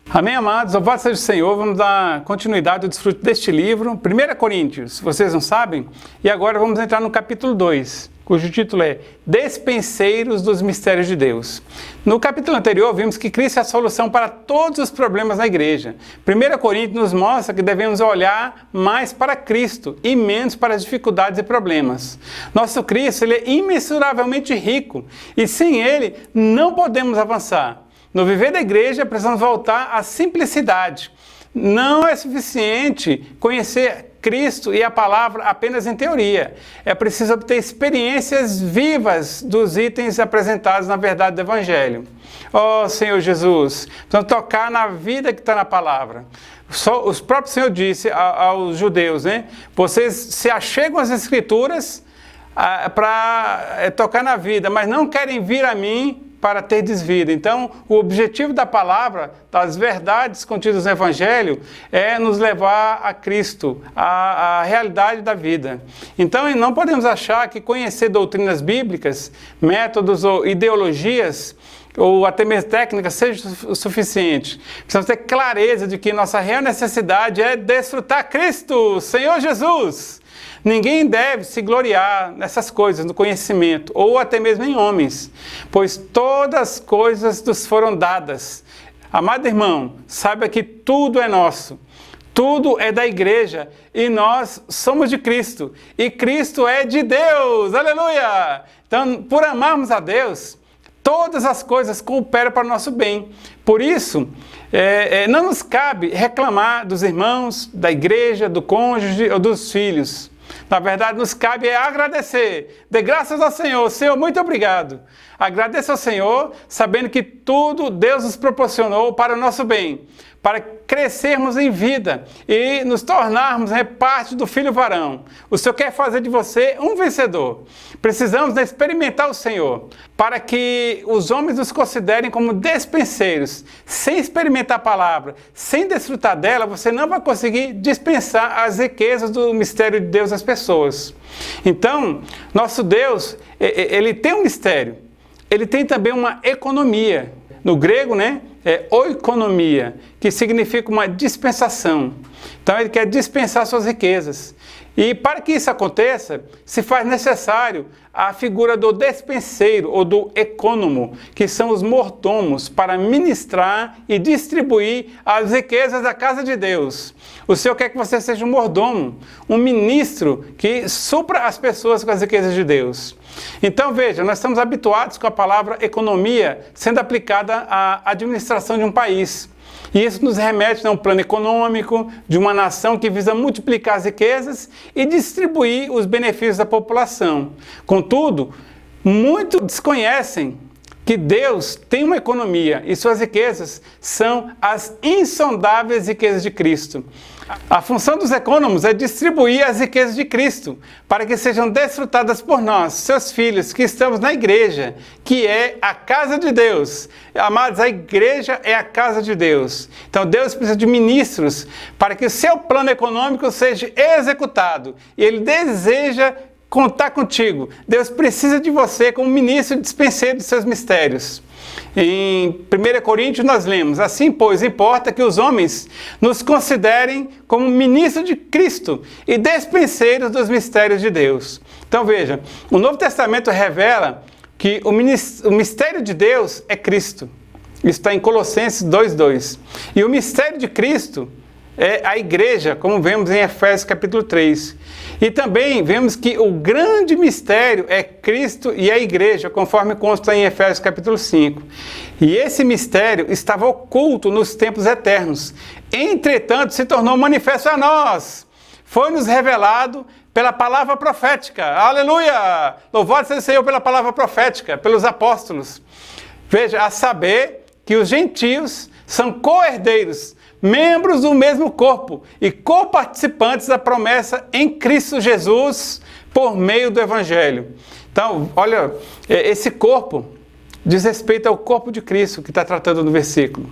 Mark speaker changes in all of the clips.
Speaker 1: Amém, amados? Louvado seja o Senhor. Vamos dar continuidade ao desfrute deste livro, 1 Coríntios, vocês não sabem? E agora vamos entrar no capítulo 2, cujo título é Despenseiros dos Mistérios de Deus. No capítulo anterior, vimos que Cristo é a solução para todos os problemas na igreja. 1 Coríntios nos mostra que devemos olhar mais para Cristo e menos para as dificuldades e problemas. Nosso Cristo, ele é imensuravelmente rico e sem ele não podemos avançar. No viver da igreja, precisamos voltar à simplicidade. Não é suficiente conhecer Cristo e a palavra apenas em teoria. É preciso obter experiências vivas dos itens apresentados na verdade do Evangelho. Oh, Senhor Jesus, precisamos tocar na vida que está na palavra. O próprio Senhor disse aos judeus, né? Vocês se achegam às Escrituras para tocar na vida, mas não querem vir a mim para ter desvida. Então, o objetivo da palavra, das verdades contidas no Evangelho, é nos levar a Cristo, a realidade da vida. Então, não podemos achar que conhecer doutrinas bíblicas, métodos ou ideologias, ou até mesmo técnicas, seja o suficiente. Precisamos ter clareza de que nossa real necessidade é desfrutar Cristo, Senhor Jesus. Ninguém deve se gloriar nessas coisas, no conhecimento, ou até mesmo em homens, pois todas as coisas nos foram dadas. Amado irmão, saiba que tudo é nosso, tudo é da igreja, e nós somos de Cristo, e Cristo é de Deus, aleluia! Então, por amarmos a Deus, todas as coisas cooperam para o nosso bem. Por isso, não nos cabe reclamar dos irmãos, da igreja, do cônjuge ou dos filhos. Na verdade, nos cabe agradecer. Dê graças ao Senhor. Senhor, muito obrigado. Agradeça ao Senhor, sabendo que tudo Deus nos proporcionou para o nosso bem, para crescermos em vida e nos tornarmos parte do Filho varão. O Senhor quer fazer de você um vencedor. Precisamos experimentar o Senhor, para que os homens nos considerem como despenseiros. Sem experimentar a palavra, sem desfrutar dela, você não vai conseguir dispensar as riquezas do mistério de Deus às pessoas. Então, nosso Deus, ele tem um mistério. Ele tem também uma economia. No grego, né, é oikonomia, que significa uma dispensação. Então, ele quer dispensar suas riquezas. E para que isso aconteça, se faz necessário a figura do despenseiro ou do econômo, que são os mordomos, para ministrar e distribuir as riquezas da casa de Deus. O Senhor quer que você seja um mordomo, um ministro que supra as pessoas com as riquezas de Deus. Então veja, nós estamos habituados com a palavra economia sendo aplicada à administração de um país. E isso nos remete a um plano econômico de uma nação que visa multiplicar as riquezas e distribuir os benefícios da população. Contudo, muitos desconhecem que Deus tem uma economia e suas riquezas são as insondáveis riquezas de Cristo. A função dos econômicos é distribuir as riquezas de Cristo para que sejam desfrutadas por nós, seus filhos, que estamos na igreja, que é a casa de Deus. Amados, a igreja é a casa de Deus. Então Deus precisa de ministros para que o seu plano econômico seja executado. E Ele deseja contar contigo. Deus precisa de você como ministro e dispenseiro de seus mistérios. Em 1 Coríntios nós lemos: assim, pois, importa que os homens nos considerem como ministros de Cristo e despenseiros dos mistérios de Deus. Então veja, o Novo Testamento revela que o mistério de Deus é Cristo. Isso está em Colossenses 2:2. E o mistério de Cristo é a igreja, como vemos em Efésios capítulo 3. E também vemos que o grande mistério é Cristo e a igreja, conforme consta em Efésios capítulo 5. E esse mistério estava oculto nos tempos eternos. Entretanto, se tornou manifesto a nós. Foi-nos revelado pela palavra profética. Aleluia! Louvado seja o Senhor pela palavra profética, pelos apóstolos. Veja, a saber que os gentios são co-herdeiros, membros do mesmo corpo e coparticipantes da promessa em Cristo Jesus por meio do Evangelho. Então, olha, esse corpo diz respeito ao corpo de Cristo que está tratando no versículo.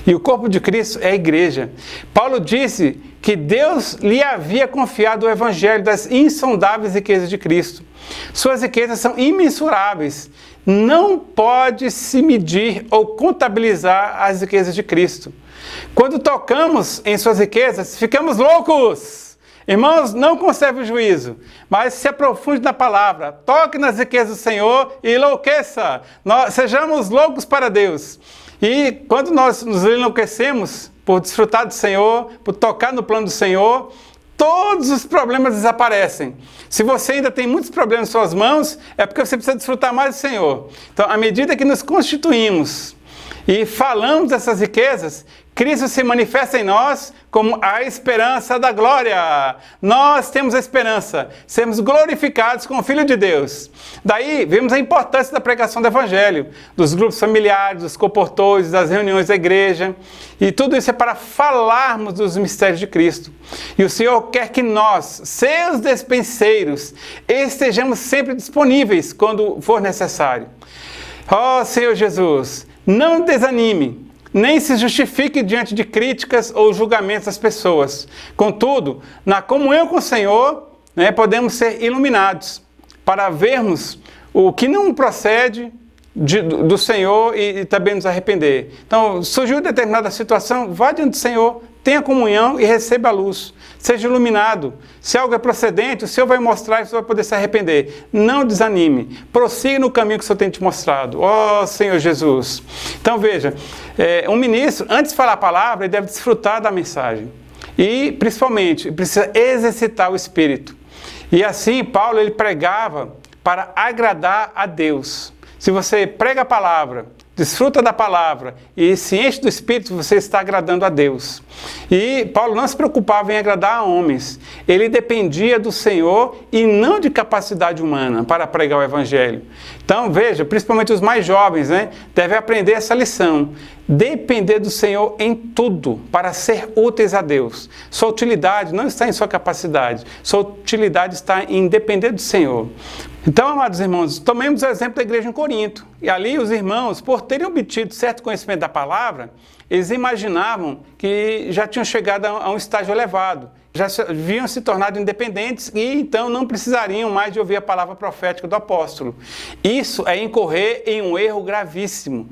Speaker 1: E o corpo de Cristo é a igreja. Paulo disse que Deus lhe havia confiado o Evangelho das insondáveis riquezas de Cristo. Suas riquezas são imensuráveis. não pode se medir ou contabilizar as riquezas de Cristo. Quando tocamos em suas riquezas, ficamos loucos. Irmãos, não conserve o juízo, mas se aprofunde na palavra, toque nas riquezas do Senhor e enlouqueça. Sejamos loucos para Deus. E quando nós nos enlouquecemos por desfrutar do Senhor, por tocar no plano do Senhor, todos os problemas desaparecem. Se você ainda tem muitos problemas em suas mãos, é porque você precisa desfrutar mais do Senhor. Então, à medida que nos constituímos e falamos dessas riquezas, Cristo se manifesta em nós como a esperança da glória. Nós temos a esperança, sermos glorificados com o Filho de Deus. Daí, vemos a importância da pregação do Evangelho, dos grupos familiares, dos comportores, das reuniões da igreja. E tudo isso é para falarmos dos mistérios de Cristo. E o Senhor quer que nós, seus despenseiros, estejamos sempre disponíveis quando for necessário. Ó Senhor Jesus, não desanime, nem se justifique diante de críticas ou julgamentos das pessoas. Contudo, na comunhão com o Senhor, podemos ser iluminados para vermos o que não procede do Senhor e também nos arrepender. Então, surgiu determinada situação, vá diante do Senhor, tenha comunhão e receba a luz. Seja iluminado. Se algo é procedente, o Senhor vai mostrar e você vai poder se arrepender. Não desanime. Prossiga no caminho que o Senhor tem te mostrado. Ó Senhor Jesus. Então veja, um ministro, antes de falar a palavra, ele deve desfrutar da mensagem. E, principalmente, precisa exercitar o Espírito. E assim, Paulo, ele pregava para agradar a Deus. Se você prega a palavra, desfruta da palavra e se enche do Espírito, você está agradando a Deus. E Paulo não se preocupava em agradar a homens. Ele dependia do Senhor e não de capacidade humana para pregar o Evangelho. Então, veja, principalmente os mais jovens, devem aprender essa lição. Depender do Senhor em tudo para ser úteis a Deus. Sua utilidade não está em sua capacidade. Sua utilidade está em depender do Senhor. Então, amados irmãos, tomemos o exemplo da igreja em Corinto. E ali os irmãos, por terem obtido certo conhecimento da palavra, eles imaginavam que já tinham chegado a um estágio elevado. Já haviam se tornado independentes e então não precisariam mais de ouvir a palavra profética do apóstolo. Isso é incorrer em um erro gravíssimo.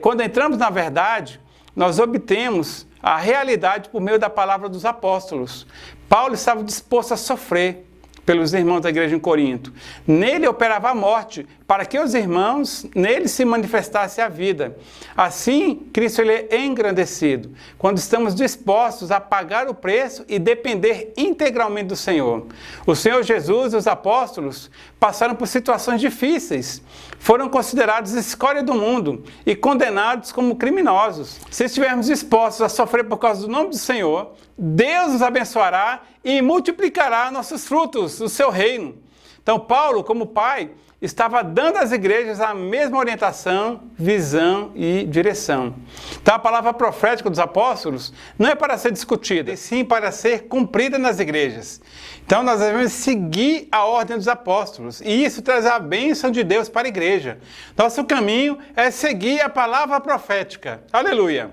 Speaker 1: Quando entramos na verdade, nós obtemos a realidade por meio da palavra dos apóstolos. Paulo estava disposto a sofrer pelos irmãos da igreja em Corinto. Nele operava a morte, para que os irmãos nele se manifestasse a vida. Assim, Cristo ele é engrandecido, quando estamos dispostos a pagar o preço e depender integralmente do Senhor. O Senhor Jesus e os apóstolos passaram por situações difíceis, foram considerados escória do mundo e condenados como criminosos. Se estivermos dispostos a sofrer por causa do nome do Senhor, Deus nos abençoará e multiplicará nossos frutos, o seu reino. Então, Paulo, como pai, estava dando às igrejas a mesma orientação, visão e direção. Então, a palavra profética dos apóstolos não é para ser discutida, e sim para ser cumprida nas igrejas. Então, nós devemos seguir a ordem dos apóstolos, e isso traz a bênção de Deus para a igreja. Nosso caminho é seguir a palavra profética. Aleluia!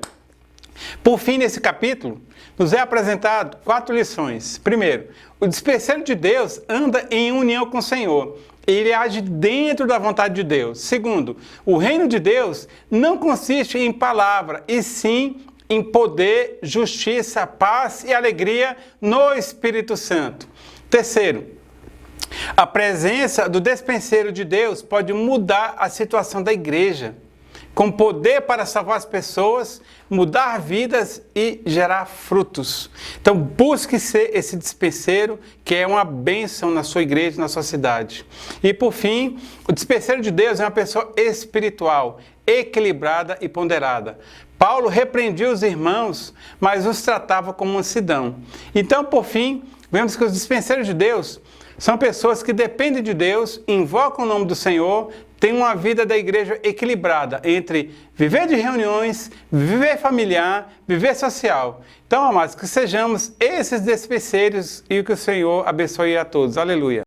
Speaker 1: Por fim, nesse capítulo, nos é apresentado 4 lições. Primeiro, o dispenseiro de Deus anda em união com o Senhor. Ele age dentro da vontade de Deus. Segundo, o reino de Deus não consiste em palavra, e sim em poder, justiça, paz e alegria no Espírito Santo. Terceiro, a presença do dispenseiro de Deus pode mudar a situação da igreja, com poder para salvar as pessoas, mudar vidas e gerar frutos. Então, busque ser esse dispenseiro, que é uma bênção na sua igreja, na sua cidade. E, por fim, o dispenseiro de Deus é uma pessoa espiritual, equilibrada e ponderada. Paulo repreendia os irmãos, mas os tratava com mansidão. Então, por fim, vemos que os dispenseiros de Deus são pessoas que dependem de Deus, invocam o nome do Senhor, têm uma vida da igreja equilibrada entre viver de reuniões, viver familiar, viver social. Então, amados, que sejamos esses dispenseiros e que o Senhor abençoe a todos. Aleluia.